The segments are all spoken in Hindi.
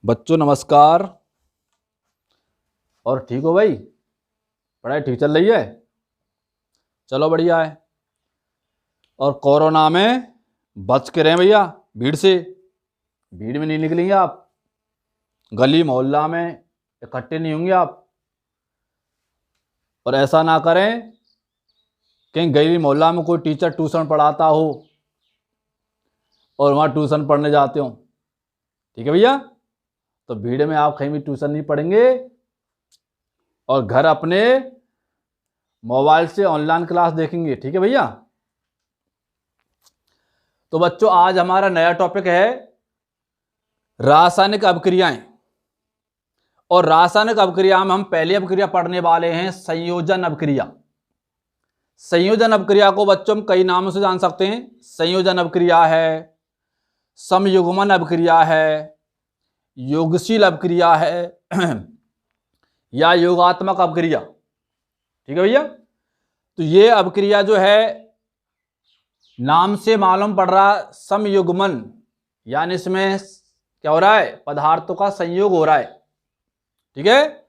बच्चों नमस्कार। और ठीक हो भाई? पढ़ाई ठीक चल रही है? चलो बढ़िया है। और कोरोना में बच के रहें भैया, भीड़ से। भीड़ में नहीं निकलेंगे आप, गली मोहल्ला में इकट्ठे नहीं होंगे आप। और ऐसा ना करें कहीं गली मोहल्ला में कोई टीचर ट्यूशन पढ़ाता हो और वहाँ ट्यूशन पढ़ने जाते हो। ठीक है भैया? तो भीड़ में आप कहीं भी ट्यूशन नहीं पढ़ेंगे और घर अपने मोबाइल से ऑनलाइन क्लास देखेंगे। ठीक है भैया? तो बच्चों आज हमारा नया टॉपिक है रासायनिक अभिक्रियाएं। और रासायनिक अभिक्रिया में हम पहली अभिक्रिया पढ़ने वाले हैं संयोजन अभिक्रिया। संयोजन अभिक्रिया को बच्चों हम कई नामों से जान सकते हैं। संयोजन अभिक्रिया है, समयुग्मन अभिक्रिया है, योगशील अभिक्रिया है या योगात्मक अभिक्रिया। ठीक है भैया? तो ये अभिक्रिया जो है नाम से मालूम पड़ रहा समयुग्मन, यानी इसमें क्या हो रहा है, पदार्थों का संयोग हो रहा है। ठीक है?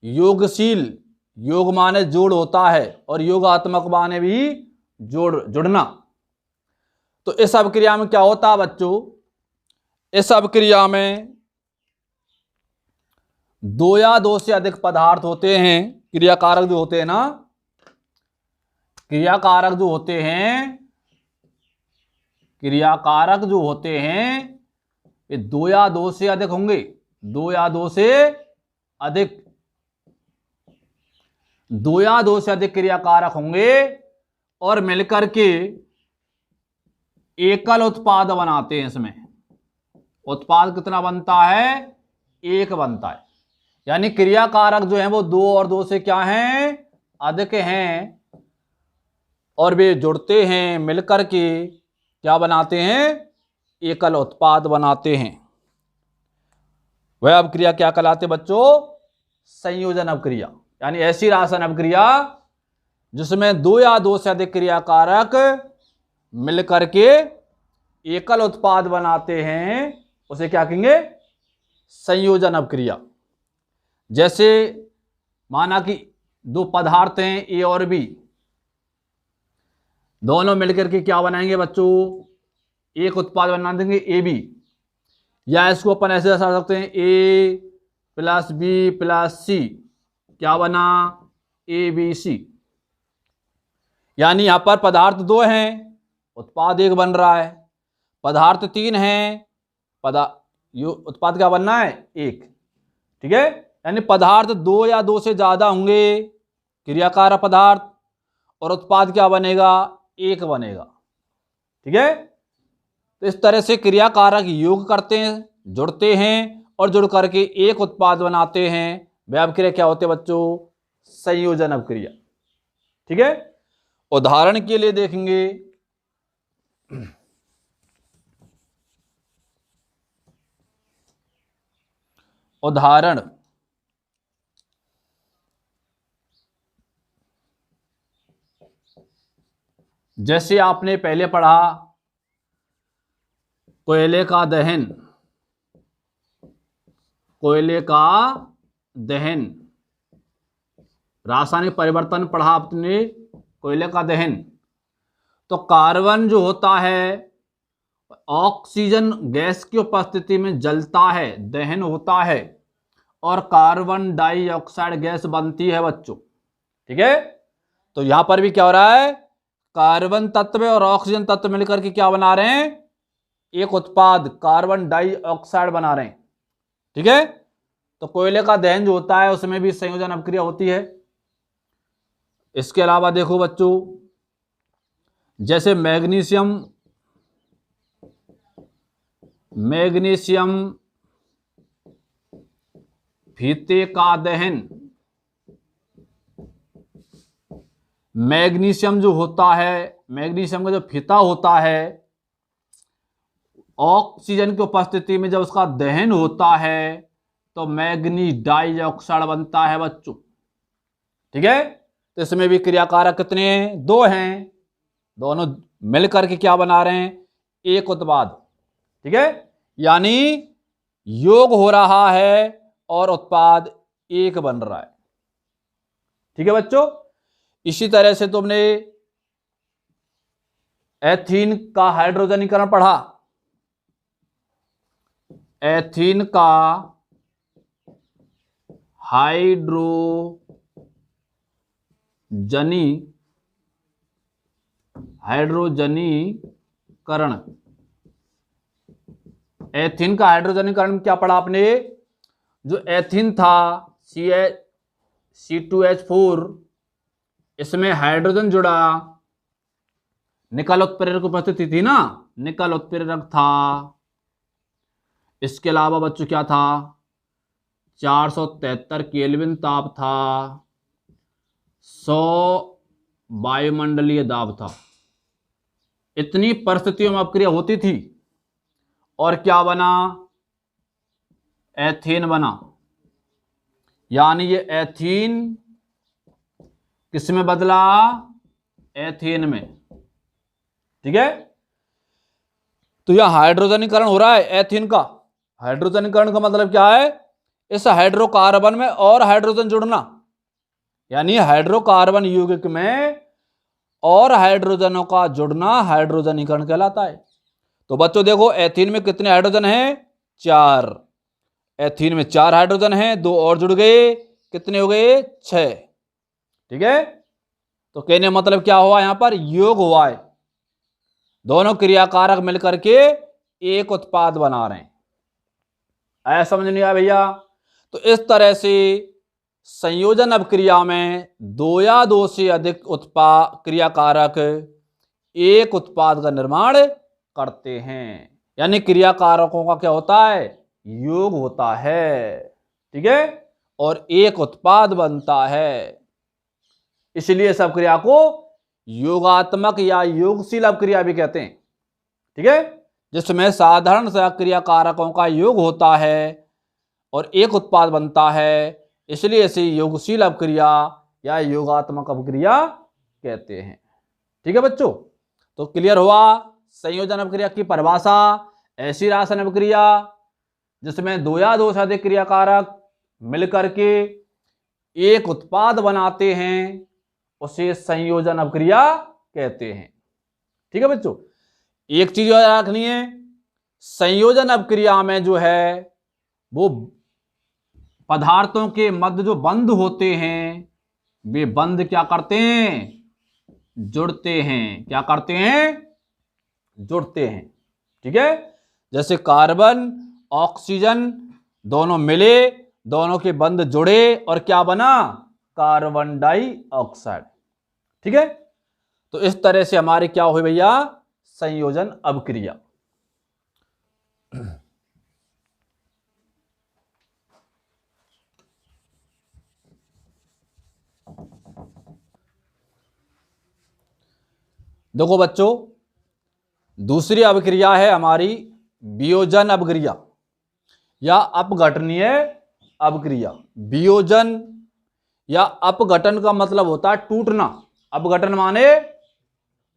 योगशील, योग माने जोड़ होता है और योगात्मक माने भी जुड़ना। तो इस अभिक्रिया में क्या होता है बच्चों, इस अभिक्रिया में दो या दो से अधिक पदार्थ होते हैं। क्रियाकारक जो होते हैं ना, क्रियाकारक जो होते हैं, क्रियाकारक जो होते हैं ये दो या दो से अधिक होंगे। दो या दो से अधिक, दो या दो से अधिक क्रियाकारक होंगे और मिलकर के एकल उत्पाद बनाते हैं। इसमें उत्पाद कितना बनता है? एक बनता है। यानी क्रियाकारक जो हैं वो दो और दो से क्या हैं, अधिक हैं, और वे जुड़ते हैं, मिलकर के क्या बनाते हैं, एकल उत्पाद बनाते हैं। वह अभिक्रिया क्या कहलाते बच्चों? संयोजन अभिक्रिया। यानी ऐसी रासायनिक अभिक्रिया जिसमें दो या दो से अधिक क्रियाकारक मिलकर के एकल उत्पाद बनाते हैं, उसे क्या कहेंगे? संयोजन अभिक्रिया। जैसे माना कि दो पदार्थ हैं ए और बी, दोनों मिलकर के क्या बनाएंगे बच्चों? एक उत्पाद बना देंगे ए बी। या इसको अपन ऐसे दर्शा सकते हैं A plus B plus C, क्या बना? A B C. यानी यहां पर पदार्थ दो हैं, उत्पाद एक बन रहा है। पदार्थ तीन हैं, उत्पाद क्या बनना है? एक। ठीक है? यानी पदार्थ दो या दो से ज्यादा होंगे क्रियाकारक पदार्थ, और उत्पाद क्या बनेगा? एक बनेगा। ठीक है? तो इस तरह से क्रियाकारक योग करते हैं, जुड़ते हैं और जुड़ करके एक उत्पाद बनाते हैं। वह अभिक्रिया क्या होते हैं बच्चों? संयोजन अभिक्रिया। ठीक है? उदाहरण के लिए देखेंगे, उदाहरण जैसे आपने पहले पढ़ा कोयले का दहन। कोयले का दहन, रासायनिक परिवर्तन पढ़ा आपने, कोयले का दहन। तो कार्बन जो होता है ऑक्सीजन गैस की उपस्थिति में जलता है, दहन होता है, और कार्बन डाइऑक्साइड गैस बनती है बच्चों। ठीक है? तो यहां पर भी क्या हो रहा है, कार्बन तत्व और ऑक्सीजन तत्व मिलकर के क्या बना रहे हैं? एक उत्पाद कार्बन डाइऑक्साइड बना रहे हैं। ठीक है? तो कोयले का दहन जो होता है उसमें भी संयोजन अभिक्रिया होती है। इसके अलावा देखो बच्चों, जैसे मैग्नीशियम फीते का दहन। मैग्नीशियम जो होता है, मैग्नीशियम का जो फीता होता है, ऑक्सीजन की उपस्थिति में जब उसका दहन होता है तो मैग्नीज डाइऑक्साइड बनता है बच्चों। ठीक है? तो इसमें भी क्रियाकारक कितने हैं? दो हैं, दोनों मिलकर के क्या बना रहे हैं? एक उत्पाद। ठीक है? यानी योग हो रहा है और उत्पाद एक बन रहा है। ठीक है बच्चों, इसी तरह से तुमने एथीन का हाइड्रोजनीकरण पढ़ा। एथीन का हाइड्रोजनीकरण, एथीन का हाइड्रोजनीकरण क्या पढ़ा आपने? जो एथीन था C2H4, इसमें हाइड्रोजन जुड़ा, निकल उत्प्रेरक उपस्थिति थी ना, निकल उत्प्रेरक था। इसके अलावा बच्चों क्या था? 473 केल्विन ताप था, 100 वायुमंडलीय दाब था। इतनी परिस्थितियों में अपक्रिया होती थी और क्या बना? एथेन बना। यानी ये एथीन किस में बदला? एथेन में। ठीक है, तो यह हाइड्रोजनीकरण हो रहा है एथीन का। हाइड्रोजनीकरण का मतलब क्या है? इस हाइड्रोकार्बन में और हाइड्रोजन जुड़ना, यानी हाइड्रोकार्बन यौगिक में और हाइड्रोजनों का जुड़ना हाइड्रोजनीकरण कहलाता है। तो बच्चों देखो, एथीन में कितने हाइड्रोजन हैं? 4। एथीन में 4 हाइड्रोजन हैं, 2 और जुड़ गए, कितने हो गए? 6। ठीक है, तो कहने मतलब क्या हुआ? यहां पर योग हुआ है, दोनों क्रियाकारक मिलकर के एक उत्पाद बना रहे हैं। ऐसा समझ नहीं आया भैया? तो इस तरह से संयोजन अभिक्रिया में 2 या 2 से अधिक उत्पाद क्रियाकारक एक उत्पाद का निर्माण करते हैं, यानी क्रियाकारकों का क्या होता है? योग होता है। ठीक है, और एक उत्पाद बनता है। इसलिए इस अभिक्रिया को योगात्मक या योगशील अभिक्रिया भी कहते हैं। ठीक है, जिसमें साधारण क्रियाकारकों का योग होता है और एक उत्पाद बनता है, इसलिए इसे योगशील अभिक्रिया या योगात्मक अभिक्रिया कहते हैं। ठीक है बच्चों, तो क्लियर हुआ? संयोजन अभिक्रिया की परिभाषा ऐसी रासायनिक अभिक्रिया जिसमें 2 या 2 से अधिक क्रियाकारक मिलकर के एक उत्पाद बनाते हैं, उसे संयोजन अभिक्रिया कहते हैं। ठीक है बच्चों, एक चीज याद रखनी है, संयोजन अभिक्रिया में जो है वो पदार्थों के मध्य जो बंध होते हैं, वे बंध क्या करते हैं? जुड़ते हैं। क्या करते हैं? जुड़ते हैं। ठीक है, जैसे कार्बन ऑक्सीजन दोनों मिले, दोनों के बंध जुड़े और क्या बना? Carbon dioxide. ठीक है, तो इस तरह से हमारे क्या हुई भैया? संयोजन अभिक्रिया। देखो बच्चों, दूसरी अभिक्रिया है हमारी वियोजन अभिक्रिया या अपघटनीय अभिक्रिया। वियोजन या अपघटन का मतलब होता है टूटना। अपघटन माने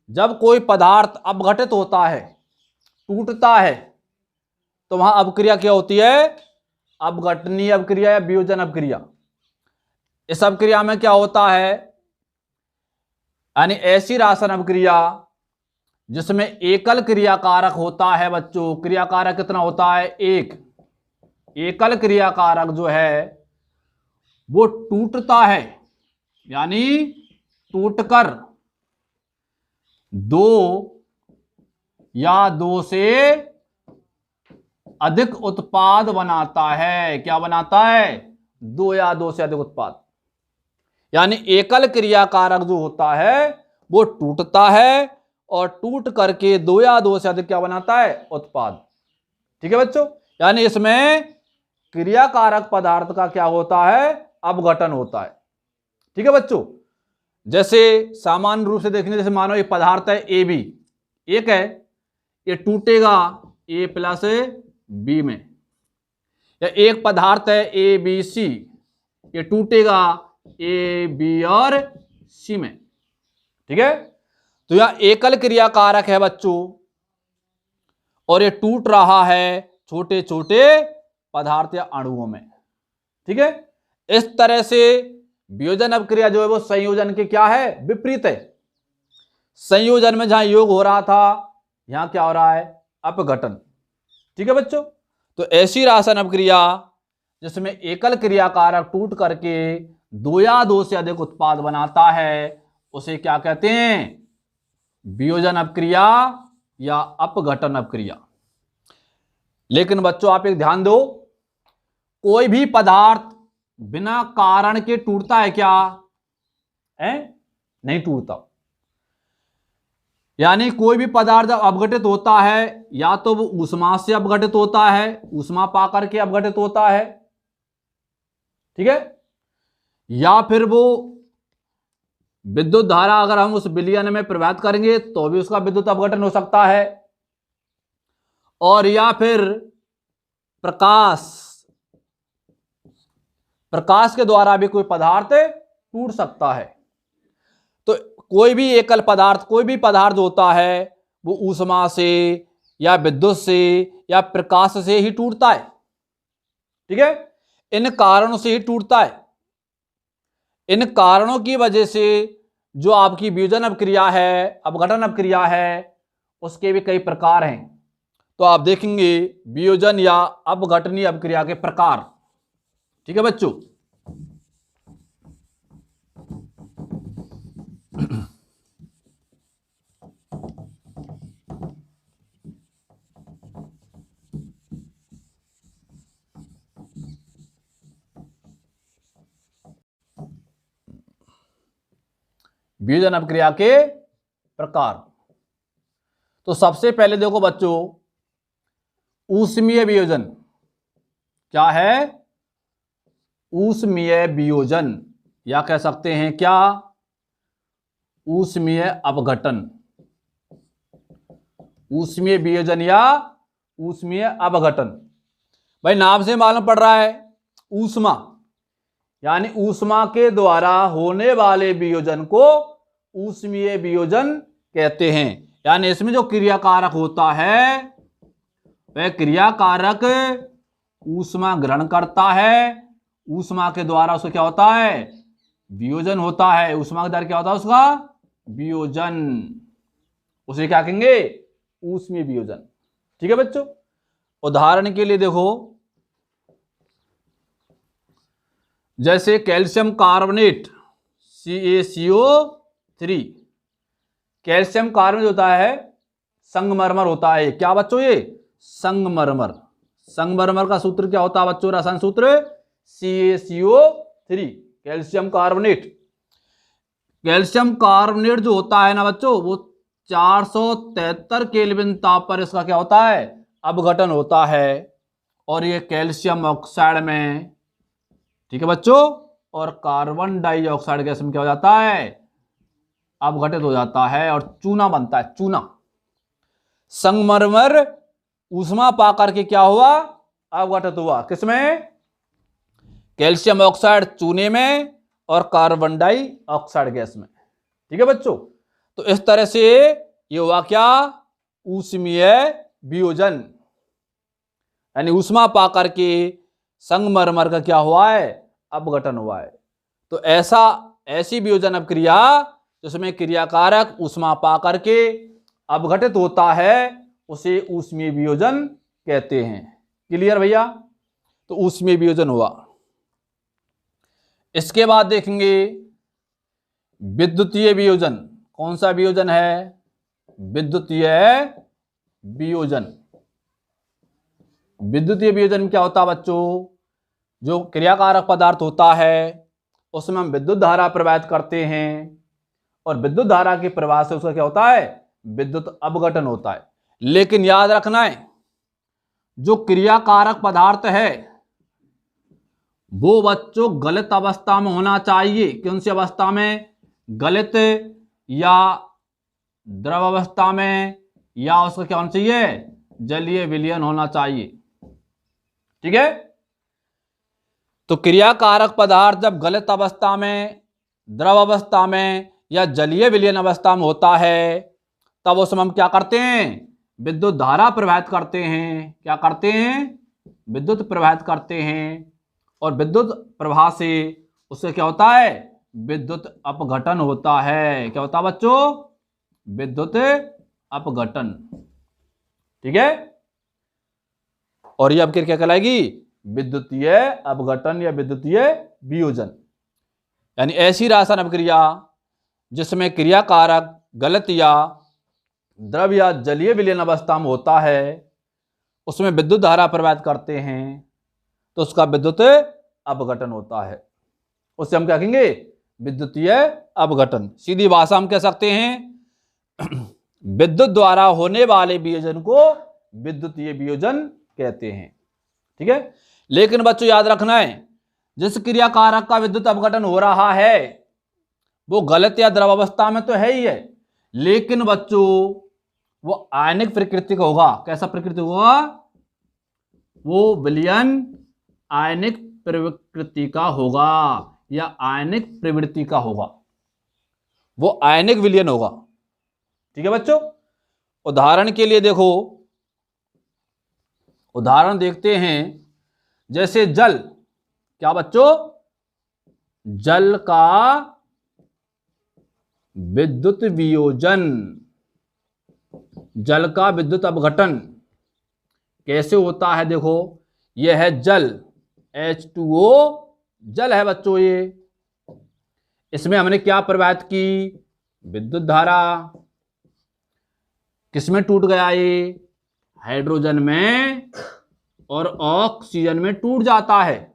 जब कोई पदार्थ अपघटित होता है, टूटता है, तो वहां अभिक्रिया क्या होती है? अपघटनीय अभिक्रिया या वियोजन अभिक्रिया। इस अभिक्रिया में क्या होता है? यानी ऐसी रासायनिक अभिक्रिया जिसमें एकल क्रियाकारक होता है। बच्चों, क्रियाकारक कितना होता है? एक। एकल क्रियाकारक जो है वो टूटता है, यानी टूटकर 2 या 2 से अधिक उत्पाद बनाता है। क्या बनाता है? 2 या 2 से अधिक उत्पाद। यानी एकल क्रियाकारक जो होता है वो टूटता है और टूट करके 2 या 2 से अधिक क्या बनाता है? उत्पाद। ठीक है बच्चों, यानी इसमें क्रियाकारक पदार्थ का क्या होता है? अपघटन होता है। ठीक है बच्चों, जैसे सामान्य रूप से देखने, जैसे मानो ये पदार्थ है AB, एक है, ये टूटेगा A+B में। या एक पदार्थ है ABC, ये टूटेगा A, B और C में। ठीक है, तो यह एकल क्रियाकारक है बच्चों, और ये टूट रहा है छोटे छोटे पदार्थ या अणुओं में। ठीक है, इस तरह से वियोजन अपक्रिया जो है वो संयोजन के क्या है, विपरीत है। संयोजन में जहां योग हो रहा था, यहां क्या हो रहा है, अपघटन। ठीक है बच्चों, तो ऐसी रासायन अपक्रिया जिसमें एकल क्रियाकारक टूट करके दो या दो से अधिक उत्पाद बनाता है, उसे क्या कहते हैं, वियोजन अपक्रिया या अपघटन अपक्रिया। लेकिन बच्चों आप एक ध्यान दो, कोई भी पदार्थ बिना कारण के टूटता है क्या, है? नहीं टूटता। यानी कोई भी पदार्थ जब अपघटित होता है, या तो वो ऊष्मा से अपघटित होता है, ऊष्मा पाकर के अपघटित होता है, ठीक है, या फिर वो विद्युत धारा अगर हम उस विलयन में प्रवाहित करेंगे तो भी उसका विद्युत अपघटन हो सकता है, और या फिर प्रकाश के द्वारा भी कोई पदार्थ टूट सकता है। तो कोई भी एकल पदार्थ, कोई भी पदार्थ होता है वो ऊष्मा से या विद्युत से या प्रकाश से ही टूटता है। ठीक है, इन कारणों से ही टूटता है। इन कारणों की वजह से जो आपकी वियोजन अपक्रिया है, अपघटन अपक्रिया है, उसके भी कई प्रकार हैं। तो आप देखेंगे वियोजन या अपघटनीय अपक्रिया के प्रकार। ठीक है बच्चों, वियोजन अपक्रिया के प्रकार। तो सबसे पहले देखो बच्चों, ऊष्मीय वियोजन क्या है, ऊष्मीय वियोजन, या कह सकते हैं क्या, ऊष्मीय अपघटन। ऊष्मीय वियोजन या ऊष्मीय अपघटन, भाई नाम से मालूम पड़ रहा है, ऊष्मा यानी ऊष्मा के द्वारा होने वाले वियोजन को ऊष्मीय वियोजन कहते हैं। यानी इसमें जो क्रियाकारक होता है वह क्रियाकारक ऊष्मा ग्रहण करता है, ऊष्मा के द्वारा उसका क्या होता है, वियोजन होता है। ऊष्मा के द्वारा क्या होता है उसका वियोजन, उसे क्या कहेंगे, ऊष्मीय वियोजन। ठीक है बच्चों, उदाहरण के लिए देखो, जैसे calcium carbonate CaCO3, calcium carbonate होता है संगमरमर होता है। क्या बच्चों, ये संगमरमर। संगमरमर का सूत्र क्या होता है बच्चों, रसायन सूत्र CaCO3, calcium carbonate. Calcium carbonate जो होता है ना बच्चों, वो 473 केल्विन ताप पर इसका क्या होता है, अपघटन होता है, और ये कैल्शियम ऑक्साइड में, ठीक है बच्चों, और कार्बन डाइऑक्साइड गैस में क्या हो जाता है, अपघटित हो जाता है और चूना बनता है, चूना। संगमरमर ऊष्मा पाकर के क्या हुआ, अपघटित हुआ, किसमें, कैल्शियम ऑक्साइड चूने में और कार्बन डाइऑक्साइड गैस में। ठीक है बच्चों, तो इस तरह से ये हुआ क्या, ऊष्मीय वियोजन, यानी ऊष्मा पाकर के संगमरमर का क्या हुआ है, अपघटन हुआ है। तो ऐसी वियोजन अपक्रिया जिसमें क्रियाकारक ऊष्मा पाकर के अपघटित होता है उसे ऊष्मीय वियोजन कहते हैं। क्लियर भैया, तो ऊष्मीय वियोजन हुआ। इसके बाद देखेंगे विद्युतीय वियोजन। कौन सा वियोजन है, विद्युतीय वियोजन। विद्युतीय वियोजन में क्या होता है बच्चों, जो क्रियाकारक पदार्थ होता है उसमें हम विद्युत धारा प्रवाहित करते हैं, और विद्युत धारा के प्रवाह से उसका क्या होता है, विद्युत अपघटन होता है। लेकिन याद रखना है, जो क्रियाकारक पदार्थ है वो बच्चों गलित अवस्था में होना चाहिए। कौन सी अवस्था में, गलित या द्रव अवस्था में, या उसका क्या होना चाहिए, जलीय विलयन होना चाहिए। ठीक है, तो क्रियाकारक पदार्थ जब गलित अवस्था में, द्रव अवस्था में या जलीय विलयन अवस्था में होता है तब उसमें हम क्या करते हैं, विद्युत धारा प्रवाहित करते हैं। क्या करते हैं, विद्युत प्रवाहित करते हैं और विद्युत प्रवाह से उससे क्या होता है, विद्युत अपघटन होता है। क्या होता है बच्चों, विद्युत अपघटन। ठीक है, और ये अपक्रिया क्या कहलाएगी, विद्युतीय अपघटन या विद्युतीय वियोजन। यानी ऐसी रासायनिक अपक्रिया जिसमें क्रियाकारक गलत या द्रव या जलीय विलयन अवस्था में होता है, उसमें विद्युत धारा प्रवाहित करते हैं तो उसका विद्युत अपघटन होता है। उससे हम क्या कहेंगे, विद्युतीय अपघटन। सीधी भाषा हम कह सकते हैं विद्युत द्वारा होने वाले वियोजन को विद्युतीय वियोजन कहते हैं। ठीक है, लेकिन बच्चों याद रखना है, जिस क्रियाकारक का विद्युत अपघटन हो रहा है वो गलत या द्रव अवस्था में तो है ही है, लेकिन बच्चों वो आयनिक प्रकृति का होगा। कैसा प्रकृति होगा, वो विलयन आयनिक प्रकृति का होगा या आयनिक प्रवृत्ति का होगा, वो आयनिक विलयन होगा। ठीक है बच्चों, उदाहरण के लिए देखो, उदाहरण देखते हैं, जैसे जल। क्या बच्चों, जल का विद्युत वियोजन, जल का विद्युत अपघटन कैसे होता है। देखो यह है जल, H2O जल है बच्चों। ये इसमें हमने क्या प्रवाहित की, विद्युत धारा। किसमें टूट गया ये, हाइड्रोजन में और ऑक्सीजन में टूट जाता है।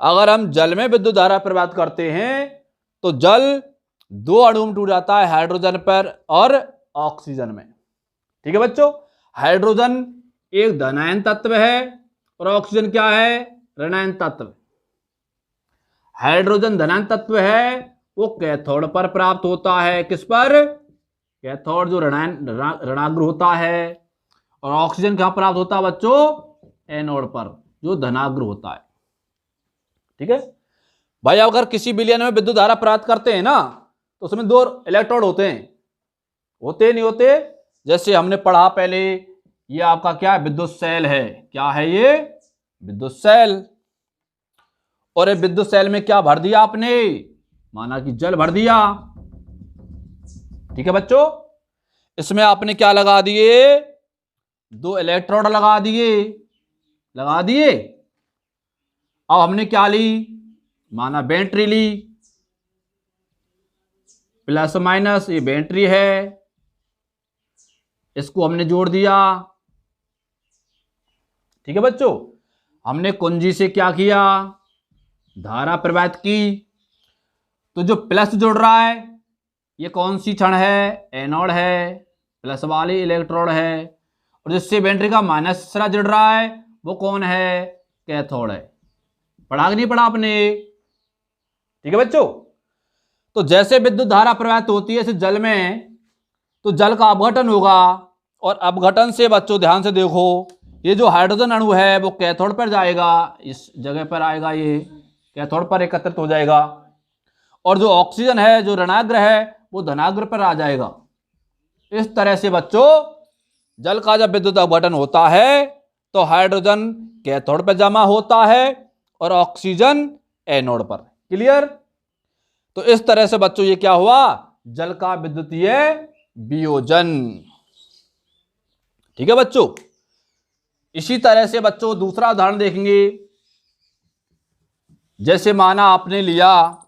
अगर हम जल में विद्युत धारा प्रवाहित करते हैं तो जल दो अणुओं में टूट जाता है, हाइड्रोजन पर और ऑक्सीजन में। ठीक है बच्चों, हाइड्रोजन एक धनायन तत्व है और ऑक्सीजन क्या है, ऋणायन तत्व। हाइड्रोजन धनायन तत्व है, वो कैथोड पर प्राप्त होता है। किस पर, कैथोड जो ऋणाग्र होता है, और ऑक्सीजन कहां प्राप्त होता है बच्चों, एनोड पर जो धनाग्र होता है। ठीक है भाई, अगर किसी विलयन में विद्युत धारा प्राप्त करते हैं ना तो उसमें दो इलेक्ट्रोड होते हैं, होते नहीं होते। जैसे हमने पढ़ा पहले, ये आपका क्या है, विद्युत सेल है। क्या है ये, विद्युत सेल। और ये विद्युत सेल में क्या भर दिया आपने, माना कि जल भर दिया। ठीक है बच्चों, इसमें आपने क्या लगा दिए, दो इलेक्ट्रोड लगा दिए, लगा दिए। अब हमने क्या ली, माना बैटरी ली, प्लस माइनस ये बैटरी है, इसको हमने जोड़ दिया। ठीक है बच्चों, हमने कुंजी से क्या किया, धारा प्रवाहित की। तो जो प्लस जोड़ रहा है ये कौन सी क्षण है, एनोड है, प्लस वाली इलेक्ट्रोड है। और जिससे बैटरी का माइनस जुड़ रहा है वो कौन है, कैथोड है। पढ़ा कि नहीं पढ़ा आपने। ठीक है बच्चों, तो जैसे विद्युत धारा प्रवाहित होती है इस जल में, तो जल का अपघटन होगा। और अपघटन से बच्चों ध्यान से देखो, ये जो हाइड्रोजन अणु है वो कैथोड पर जाएगा, इस जगह पर आएगा, ये कैथोड पर एकत्रित हो जाएगा। और जो ऑक्सीजन है जो ऋणाग्र है वो धनाग्र पर आ जाएगा। इस तरह से बच्चों जल का जब विद्युत अपघटन होता है तो हाइड्रोजन कैथोड पर जमा होता है और ऑक्सीजन एनोड पर। क्लियर। तो इस तरह से बच्चों ये क्या हुआ, जल का विद्युतीय वियोजन। ठीक है बच्चों, इसी तरह से बच्चों दूसरा उदाहरण देखेंगे। जैसे माना आपने लिया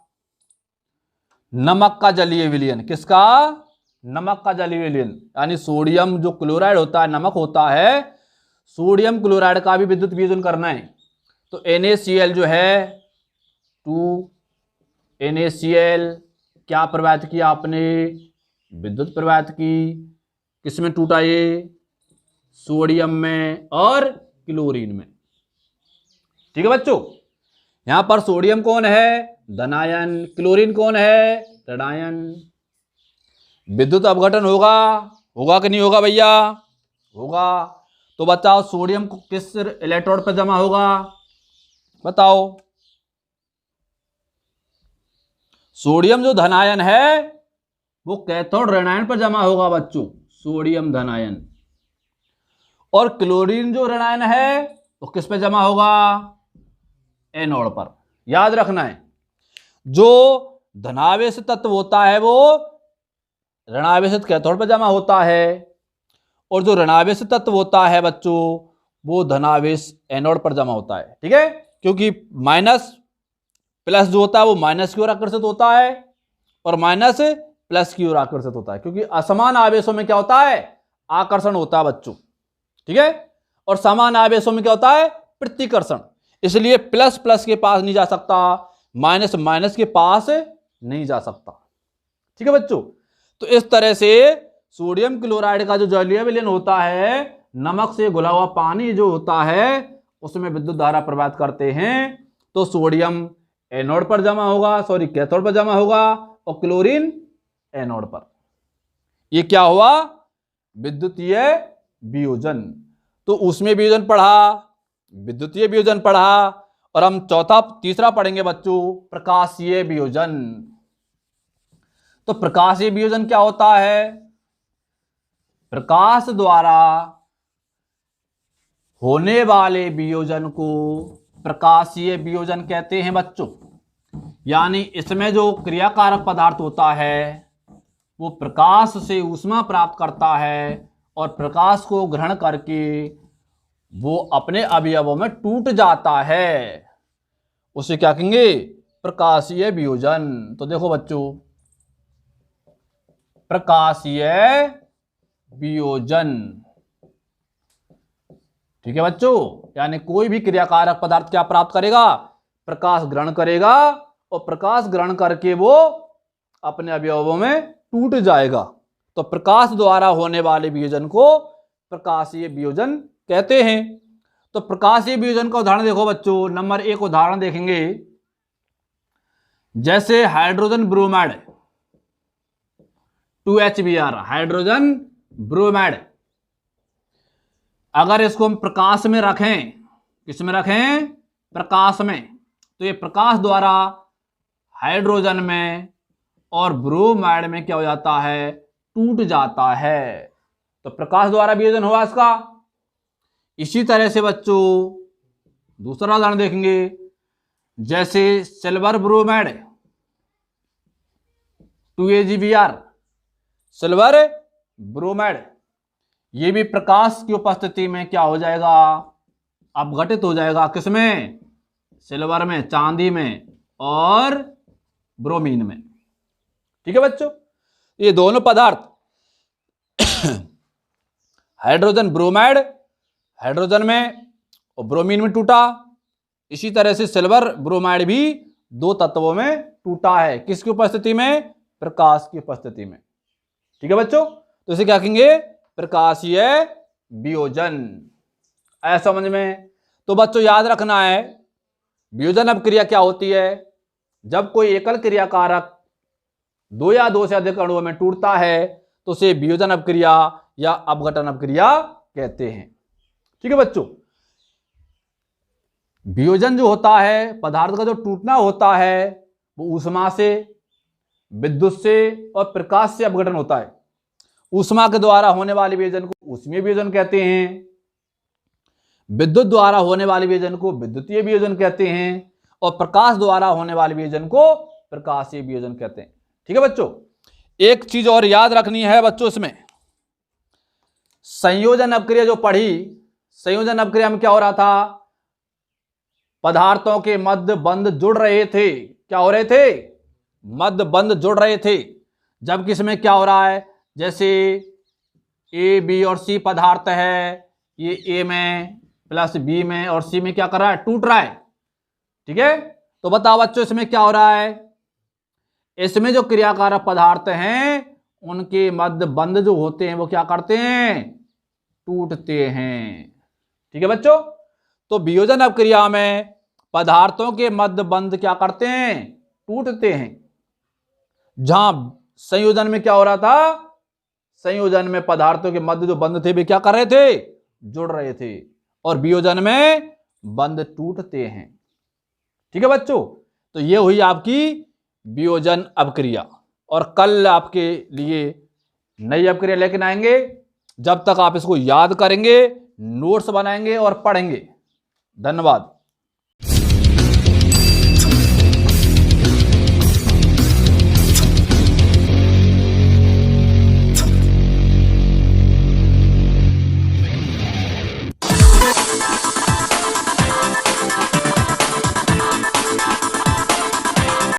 नमक का जलीय विलयन। किसका, नमक का जलीय विलयन, यानी सोडियम जो क्लोराइड होता है, नमक होता है, सोडियम क्लोराइड का भी विद्युत वियोजन करना है। तो NaCl जो है 2NaCl क्या प्रवाहित किया आपने, विद्युत प्रवाहित की। किसमें टूटा ये, सोडियम में और क्लोरीन में। ठीक है बच्चों, यहां पर सोडियम कौन है, धनायन, क्लोरीन कौन है, ऋणायन। विद्युत अपघटन होगा, होगा कि नहीं होगा भैया, होगा। तो बताओ सोडियम को किस इलेक्ट्रोड पर जमा होगा, बताओ। सोडियम जो धनायन है वो कैथोड ऋणायन पर जमा होगा बच्चों, सोडियम धनायन। और क्लोरीन जो ऋणायन है तो किस पे जमा होगा, एनोड पर। याद रखना है, जो धनावेश तत्व होता है वो ऋणावेशित कैथोड पर जमा होता है, और जो ऋणावेश तत्व होता है बच्चों वो धनावेश एनोड पर जमा होता है। ठीक है, क्योंकि माइनस प्लस जो होता है वो माइनस की ओर आकर्षित होता है और माइनस प्लस की ओर आकर्षित होता है, क्योंकि असमान आवेशों में क्या होता है, आकर्षण होता है बच्चों। ठीक है, और समान आवेशों में क्या होता है, प्रतिकर्षण। इसलिए प्लस प्लस के पास नहीं जा सकता, माइनस माइनस के पास नहीं जा सकता। ठीक है बच्चों, तो इस तरह से सोडियम क्लोराइड का जो जलीय विलयन होता है, नमक से घुला हुआ पानी जो होता है उसमें विद्युत धारा प्रवाहित करते हैं, तो सोडियम एनोड पर जमा होगा, सॉरी कैथोड पर जमा होगा, और क्लोरीन एनोड पर। ये क्या हुआ, विद्युतीय वियोजन। तो उसमें वियोजन पढ़ा, विद्युतीय वियोजन पढ़ा, और हम तीसरा पढ़ेंगे बच्चों, प्रकाशीय वियोजन। तो प्रकाशीय वियोजन क्या होता है, प्रकाश द्वारा होने वाले वियोजन को प्रकाशीय वियोजन कहते हैं बच्चों। यानी इसमें जो क्रियाकारक पदार्थ होता है वो प्रकाश से ऊष्मा प्राप्त करता है और प्रकाश को ग्रहण करके वो अपने अवयवों में टूट जाता है, उसे क्या कहेंगे, प्रकाशीय वियोजन। तो देखो बच्चों, प्रकाशीय वियोजन, ठीक है बच्चों, यानी कोई भी क्रियाकारक पदार्थ क्या प्राप्त करेगा, प्रकाश ग्रहण करेगा और प्रकाश ग्रहण करके वो अपने अवयवों में टूट जाएगा। तो प्रकाश द्वारा होने वाले वियोजन को प्रकाशीय वियोजन कहते हैं। तो प्रकाशीय वियोजन का उदाहरण देखो बच्चों, नंबर 1 उदाहरण देखेंगे, जैसे hydrogen bromide 2HBr, hydrogen bromide, अगर इसको हम प्रकाश में रखें, किस में रखें, प्रकाश में, तो ये प्रकाश द्वारा हाइड्रोजन में और ब्रोमाइड में क्या हो जाता है, टूट जाता है। तो प्रकाश द्वारा वियोजन हुआ इसका। इसी तरह से बच्चों दूसरा उदाहरण देखेंगे, जैसे silver bromide 2AgBr, silver bromide, ये भी प्रकाश की उपस्थिति में क्या हो जाएगा, अपघटित हो जाएगा, किसमें, सिल्वर में, चांदी में और ब्रोमीन में। ठीक है बच्चों, ये दोनों पदार्थ हाइड्रोजन ब्रोमाइड हाइड्रोजन में और ब्रोमीन में टूटा, इसी तरह से सिल्वर ब्रोमाइड भी दो तत्वों में टूटा है, किसकी उपस्थिति में, प्रकाश की उपस्थिति में। ठीक है बच्चों, तो इसे क्या कहेंगे, प्रकाशीय वियोजन। ऐसा समझ में। तो बच्चों याद रखना है, वियोजन अपक्रिया क्या होती है, जब कोई एकल क्रियाकारक दो या दो से अधिक अणुओं में टूटता है तो उसे वियोजन अपक्रिया या अपघटन अपक्रिया कहते हैं। ठीक है बच्चों, वियोजन जो होता है, पदार्थ का जो टूटना होता है वो ऊष्मा से, विद्युत से और प्रकाश से अपघटन होता है। ऊष्मा के द्वारा होने वाले वियोजन को ऊष्मीय वियोजन कहते हैं, विद्युत द्वारा होने वाले वियोजन को विद्युतीय वियोजन कहते हैं, और प्रकाश द्वारा होने वाले वियोजन को प्रकाशीय वियोजन कहते हैं। ठीक है बच्चों, एक चीज और याद रखनी है बच्चों, इसमें संयोजन अपक्रिया जो पढ़ी, संयोजन अपक्रिया में क्या हो रहा था, पदार्थों के मध्य बंध जुड़ रहे थे, क्या हो रहे थे, मध्य बंध जुड़ रहे थे। जबकि इसमें क्या हो रहा है, जैसे ए, बी और सी पदार्थ है, ये ए में प्लस बी में और सी में क्या कर रहा है, टूट रहा है। ठीक है, तो बताओ बच्चों इसमें क्या हो रहा है, इसमें जो क्रियाकारक पदार्थ हैं उनके मध्य बंध जो होते हैं वो क्या करते हैं, टूटते हैं। ठीक है बच्चों, तो वियोजन अपक्रिया में पदार्थों के मध्य बंध क्या करते हैं, टूटते हैं। जहां संयोजन में क्या हो रहा था, संयोजन में पदार्थों के मध्य जो बंध थे वे क्या कर रहे थे, जुड़ रहे थे, और वियोजन में बंध टूटते हैं। ठीक है बच्चों, तो ये हुई आपकी वियोजन अपक्रिया। और कल आपके लिए नई अपक्रिया लेकर आएंगे। जब तक आप इसको याद करेंगे, नोट्स बनाएंगे और पढ़ेंगे, धन्यवाद।